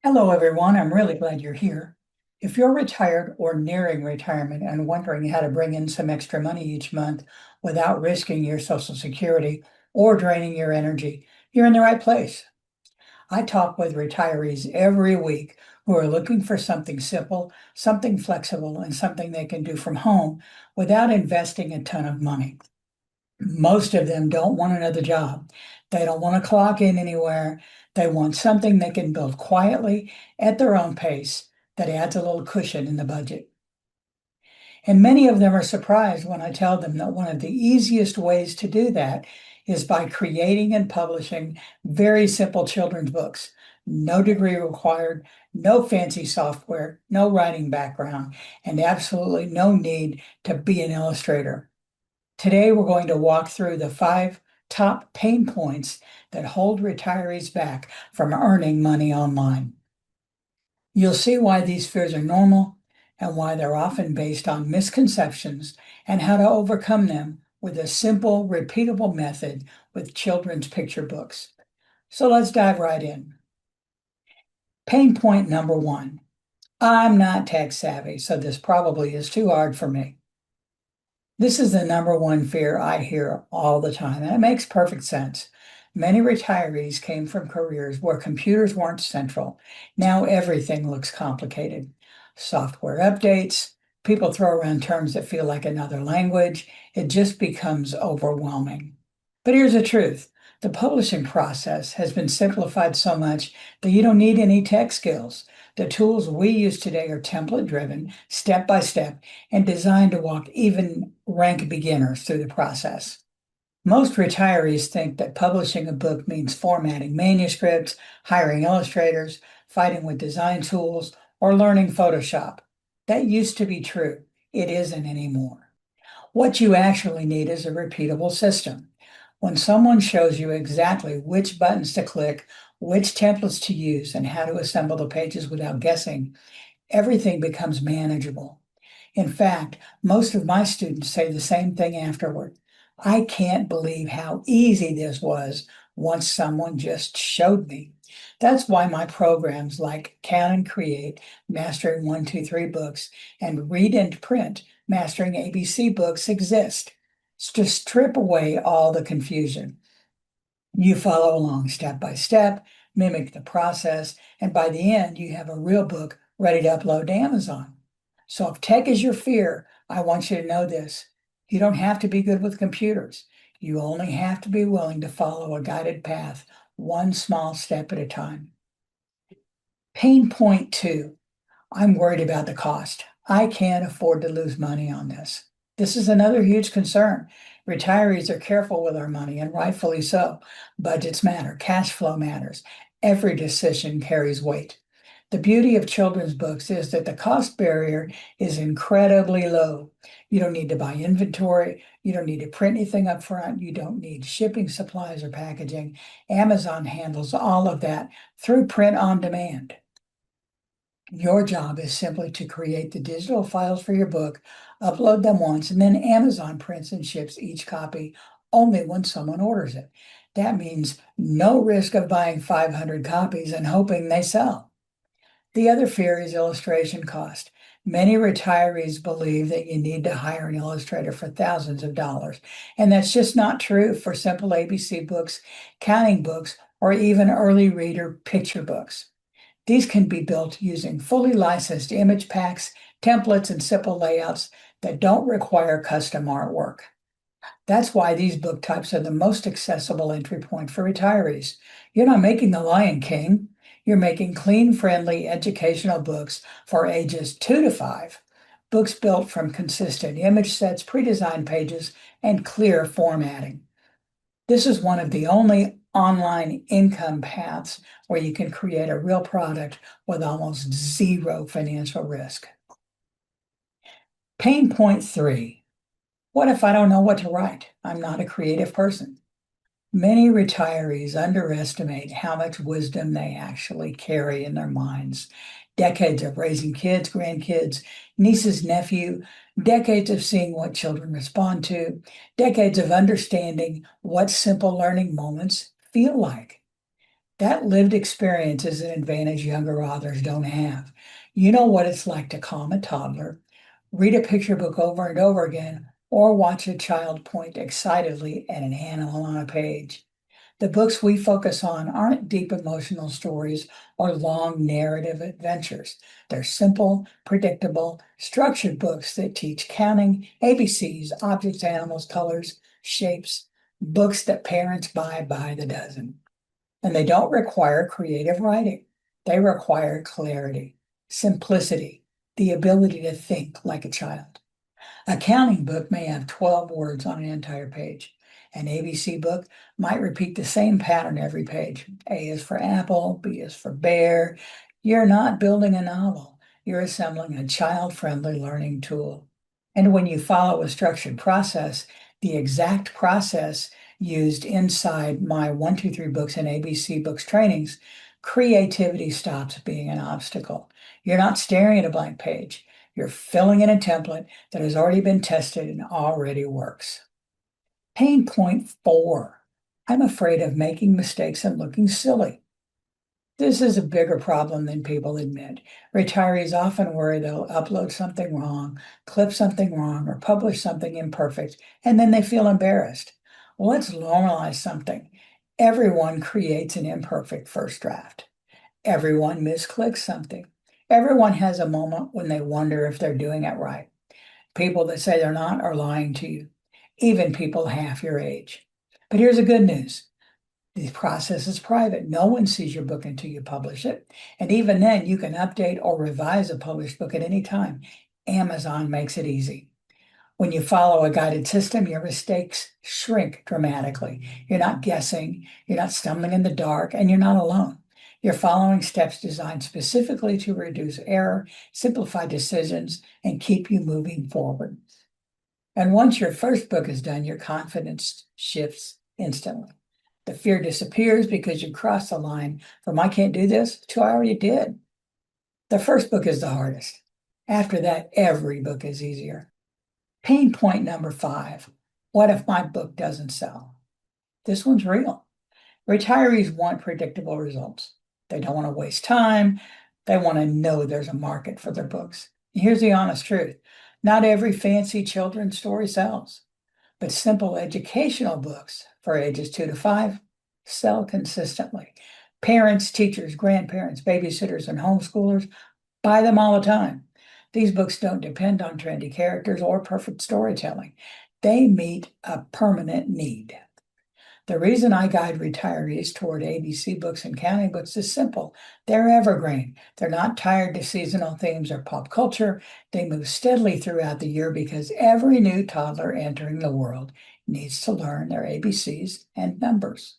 Hello, everyone. I'm really glad you're here. If you're retired or nearing retirement and wondering how to bring in some extra money each month without risking your Social Security or draining your energy, you're in the right place. I talk with retirees every week who are looking for something simple, something flexible, and something they can do from home without investing a ton of money. Most of them don't want another job. They don't want to clock in anywhere. They want something they can build quietly at their own pace that adds a little cushion in the budget. And many of them are surprised when I tell them that one of the easiest ways to do that is by creating and publishing very simple children's books. No degree required, no fancy software, no writing background, and absolutely no need to be an illustrator. Today, we're going to walk through the 5 top pain points that hold retirees back from earning money online. You'll see why these fears are normal and why they're often based on misconceptions and how to overcome them with a simple, repeatable method with children's picture books. So let's dive right in. Pain point number one. I'm not tech savvy, so this probably is too hard for me. This is the number one fear I hear all the time, and it makes perfect sense. Many retirees came from careers where computers weren't central. Now everything looks complicated. Software updates, people throw around terms that feel like another language. It just becomes overwhelming. But here's the truth. The publishing process has been simplified so much that you don't need any tech skills. The tools we use today are template driven, step by step, and designed to walk even rank beginners through the process. Most retirees think that publishing a book means formatting manuscripts, hiring illustrators, fighting with design tools, or learning Photoshop. That used to be true. It isn't anymore. What you actually need is a repeatable system. When someone shows you exactly which buttons to click, which templates to use, and how to assemble the pages without guessing, everything becomes manageable. In fact, most of my students say the same thing afterward. I can't believe how easy this was once someone just showed me. That's why my programs like Count and Create, Mastering 1, 2, 3 books, and Read and Print, Mastering ABC books exist. It's to strip away all the confusion. You follow along step by step, mimic the process, and by the end, you have a real book ready to upload to Amazon. So if tech is your fear, I want you to know this. You don't have to be good with computers. You only have to be willing to follow a guided path, one small step at a time. Pain point two. I'm worried about the cost. I can't afford to lose money on this. This is another huge concern. Retirees are careful with our money, and rightfully so. Budgets matter, cash flow matters. Every decision carries weight. The beauty of children's books is that the cost barrier is incredibly low. You don't need to buy inventory. You don't need to print anything up front. You don't need shipping supplies or packaging. Amazon handles all of that through print on demand. Your job is simply to create the digital files for your book, upload them once, and then Amazon prints and ships each copy only when someone orders it. That means no risk of buying 500 copies and hoping they sell. The other fear is illustration cost. Many retirees believe that you need to hire an illustrator for thousands of dollars, and that's just not true for simple ABC books, counting books, or even early reader picture books. These can be built using fully licensed image packs, templates, and simple layouts that don't require custom artwork. That's why these book types are the most accessible entry point for retirees. You're not making The Lion King. You're making clean, friendly, educational books for ages 2 to 5. Books built from consistent image sets, pre-designed pages, and clear formatting. This is one of the only online income paths where you can create a real product with almost zero financial risk. Pain point three. What if I don't know what to write? I'm not a creative person. Many retirees underestimate how much wisdom they actually carry in their minds. Decades of raising kids, grandkids, nieces, nephew, decades of seeing what children respond to, decades of understanding what simple learning moments feel like. That lived experience is an advantage younger authors don't have. You know what it's like to calm a toddler, read a picture book over and over again, or watch a child point excitedly at an animal on a page. The books we focus on aren't deep emotional stories or long narrative adventures. They're simple, predictable, structured books that teach counting, ABCs, objects, animals, colors, shapes, books that parents buy by the dozen. And they don't require creative writing. They require clarity, simplicity, the ability to think like a child. A counting book may have 12 words on an entire page. An ABC book might repeat the same pattern every page. A is for apple, B is for bear. You're not building a novel. You're assembling a child-friendly learning tool. And when you follow a structured process, the exact process used inside my 1, 2, 3 books and ABC books trainings, creativity stops being an obstacle. You're not staring at a blank page. You're filling in a template that has already been tested and already works. Pain point 4. I'm afraid of making mistakes and looking silly. This is a bigger problem than people admit. Retirees often worry they'll upload something wrong, clip something wrong, or publish something imperfect, and then they feel embarrassed. Well, let's normalize something. Everyone creates an imperfect first draft. Everyone misclicks something. Everyone has a moment when they wonder if they're doing it right. People that say they're not are lying to you, even people half your age. But here's the good news. The process is private. No one sees your book until you publish it. And even then, you can update or revise a published book at any time. Amazon makes it easy. When you follow a guided system, your mistakes shrink dramatically. You're not guessing, you're not stumbling in the dark, and you're not alone. You're following steps designed specifically to reduce error, simplify decisions, and keep you moving forward. And once your first book is done, your confidence shifts instantly. The fear disappears because you cross the line from I can't do this to I already did. The first book is the hardest. After that, every book is easier. Pain point number 5. What if my book doesn't sell? This one's real. Retirees want predictable results. They don't want to waste time. They want to know there's a market for their books. And here's the honest truth. Not every fancy children's story sells, but simple educational books for ages 2 to 5 sell consistently. Parents, teachers, grandparents, babysitters, and homeschoolers buy them all the time. These books don't depend on trendy characters or perfect storytelling. They meet a permanent need. The reason I guide retirees toward ABC books and counting books is simple. They're evergreen. They're not tied to seasonal themes or pop culture. They move steadily throughout the year because every new toddler entering the world needs to learn their ABCs and numbers.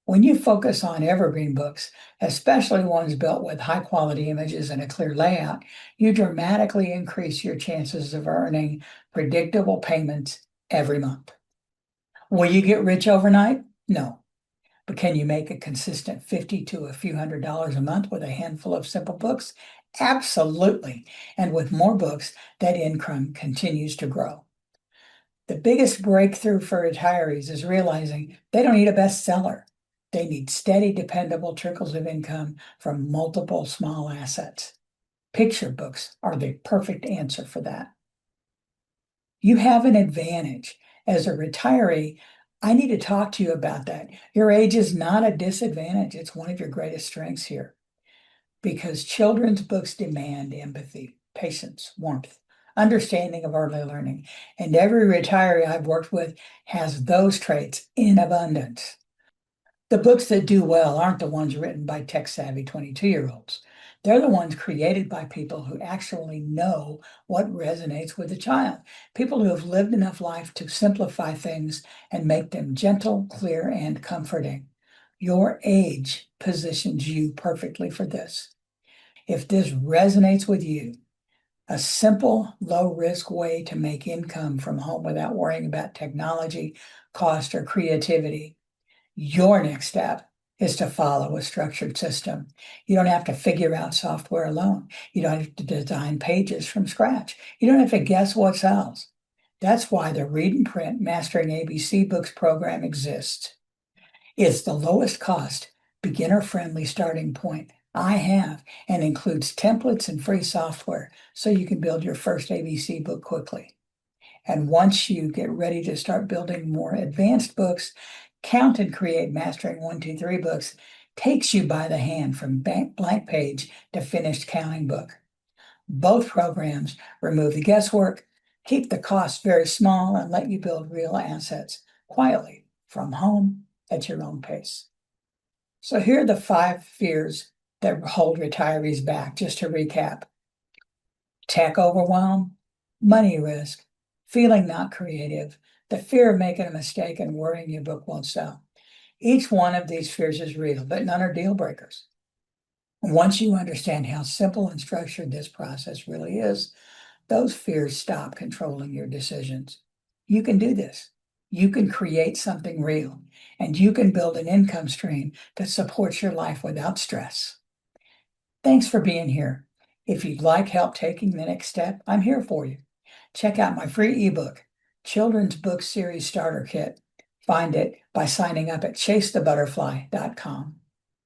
When you focus on evergreen books, especially ones built with high quality images and a clear layout, you dramatically increase your chances of earning predictable payments every month. Will you get rich overnight? No. But can you make a consistent 50 to a few $100s a month with a handful of simple books? Absolutely. And with more books, that income continues to grow. The biggest breakthrough for retirees is realizing they don't need a bestseller. They need steady, dependable trickles of income from multiple small assets. Picture books are the perfect answer for that. You have an advantage. As a retiree, I need to talk to you about that. Your age is not a disadvantage. It's one of your greatest strengths here because children's books demand empathy, patience, warmth, understanding of early learning. And every retiree I've worked with has those traits in abundance. The books that do well aren't the ones written by tech-savvy 22-year-olds. They're the ones created by people who actually know what resonates with a child, people who have lived enough life to simplify things and make them gentle, clear, and comforting. Your age positions you perfectly for this. If this resonates with you, a simple, low-risk way to make income from home without worrying about technology, cost, or creativity, your next step is to follow a structured system. You don't have to figure out software alone. You don't have to design pages from scratch. You don't have to guess what sells. That's why the Read and Print Mastering ABC Books program exists. It's the lowest cost, beginner-friendly starting point. I have, and includes templates and free software so you can build your first ABC book quickly. And once you get ready to start building more advanced books, Count and Create Mastering 1, 2, 3 books takes you by the hand from blank page to finished counting book. Both programs remove the guesswork, keep the costs very small, and let you build real assets quietly from home at your own pace. So here are the 5 fears that hold retirees back, just to recap. Tech overwhelm, money risk, feeling not creative, the fear of making a mistake and worrying your book won't sell. Each one of these fears is real, but none are deal breakers. Once you understand how simple and structured this process really is, those fears stop controlling your decisions. You can do this. You can create something real, and you can build an income stream that supports your life without stress. Thanks for being here. If you'd like help taking the next step, I'm here for you. Check out my free ebook, Children's Book Series Starter Kit. Find it by signing up at chasethebutterfly.com.